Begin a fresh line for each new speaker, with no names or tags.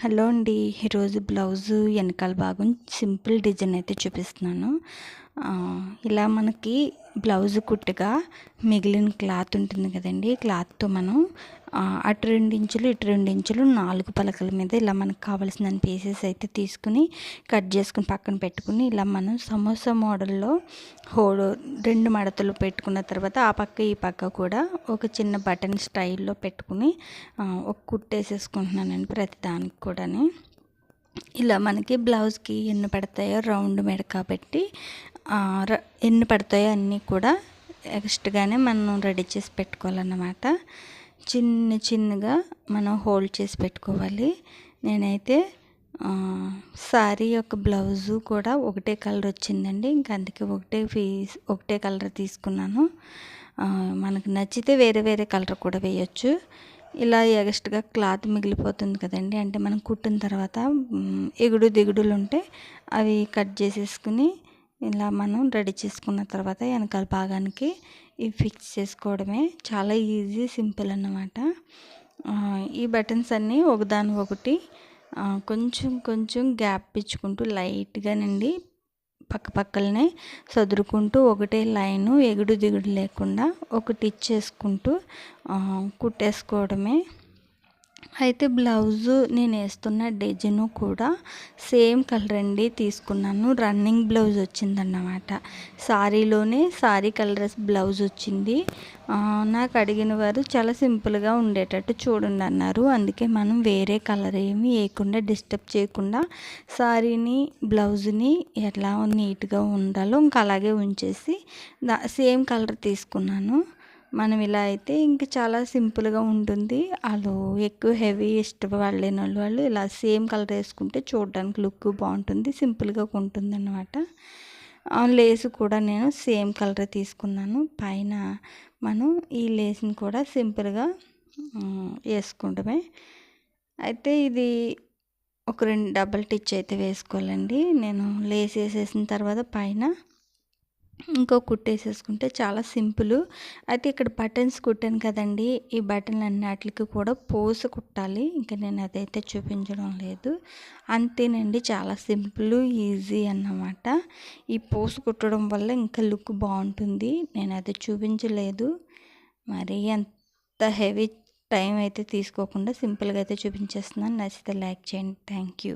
Hello అండి. ఈరోజు blouse వెనకాల భాగం సింపుల్ డిజైన్ అయితే చూపిస్తున్నాను. ఇలా మనకి బ్లౌజు కుట్టుగా మిగిలిన క్లాత్ ఉంటుంది కదండి. క్లాత్తో మనం అటు 2 ఇంచులు ఇటు 2 ఇంచులు 4 పలకల మీద ఇలా మనకు కావాల్సిన పీసెస్ అయితే తీసుకుని కట్ చేసుకుని పక్కన పెట్టుకుని ఇలా మనం సమోసా మోడల్లో హోల్ 2 మడతలు పెట్టుకున్న తర్వాత ఆ పక్క ఈ పక్క కూడా ఒక చిన్న బటన్ స్టైల్లో పెట్టుకుని ఒక కుట్టేసేసుకుంటున్నానండి ప్రతి దానికి కూడాని. ఇలా మనకి బ్లౌజ్కి ఎన్ని పడతాయో రౌండ్ మెడ కాబట్టి ఎన్ని పడతాయో అన్నీ కూడా ఎక్స్ట్రాగానే మనం రెడీ చేసి పెట్టుకోవాలన్నమాట. చిన్నగా మనం హోల్డ్ చేసి పెట్టుకోవాలి. నేనైతే శారీ యొక్క బ్లౌజు కూడా ఒకటే కలర్ వచ్చిందండి. ఇంక అందుకే ఒకటే కలర్ తీసుకున్నాను. మనకు నచ్చితే వేరే వేరే కలర్ కూడా వేయచ్చు. ఇలా ఎక్స్ట్రాగా క్లాత్ మిగిలిపోతుంది కదండి, అంటే మనం కుట్టిన తర్వాత ఎగుడు దిగుడులు ఉంటే అవి కట్ చేసేసుకుని ఇలా మనం రెడీ చేసుకున్న తర్వాత వెనకాల భాగానికి ఇవి ఫిక్స్ చేసుకోవడమే. చాలా ఈజీ, సింపుల్ అన్నమాట. ఈ బటన్స్ అన్నీ ఒకదాని ఒకటి కొంచెం గ్యాప్ ఇచ్చుకుంటూ లైట్గానండి పక్కనే సదురుకుంటూ ఒకటే లైను ఎగుడు దిగుడు లేకుండా ఒకటి ఇచ్చేసుకుంటూ కుట్టేసుకోవడమే. అయితే బ్లౌజు నేను వేస్తున్న డిజైను కూడా సేమ్ కలర్ అండి తీసుకున్నాను. రన్నింగ్ బ్లౌజ్ వచ్చిందన్నమాట. సారీ కలర్ బ్లౌజ్ వచ్చింది. నాకు అడిగిన వారు చాలా సింపుల్గా ఉండేటట్టు చూడండి అన్నారు. అందుకే మనం వేరే కలర్ ఏమి వేయకుండా డిస్టర్బ్ చేయకుండా సారీని బ్లౌజ్ని ఎలా నీట్గా ఉండాలో ఇంకా అలాగే ఉంచేసి సేమ్ కలర్ తీసుకున్నాను. మనం ఇలా అయితే ఇంక చాలా సింపుల్గా ఉంటుంది. వాళ్ళు ఎక్కువ హెవీ ఇష్టపడలేని వాళ్ళు ఇలా సేమ్ కలర్ వేసుకుంటే చూడడానికి లుక్ బాగుంటుంది, సింపుల్గా ఉంటుంది అన్నమాట. లేసు కూడా నేను సేమ్ కలర్ తీసుకున్నాను. పైన మనం ఈ లేస్ని కూడా సింపుల్గా వేసుకుంటామే. అయితే ఇది ఒక 2 డబల్ టిచ్ అయితే వేసుకోవాలండి. నేను లేస్ వేసేసిన తర్వాత పైన ఇంకో కుట్టేసేసుకుంటే చాలా సింపుల్. అయితే ఇక్కడ బటన్స్ కుట్టాను కదండి, ఈ బటన్లు అన్నిటికి కూడా పోసు కుట్టాలి. ఇంకా నేను అదైతే చూపించడం లేదు. అంతేనండి, చాలా సింపుల్, ఈజీ అన్నమాట. ఈ పోసు కుట్టడం వల్ల ఇంకా లుక్ బాగుంటుంది. నేను అది చూపించలేదు. మరి అంత హెవీ టైం అయితే తీసుకోకుండా సింపుల్గా అయితే చూపించేస్తున్నాను. నచ్చితే లైక్ చేయండి. Thank you.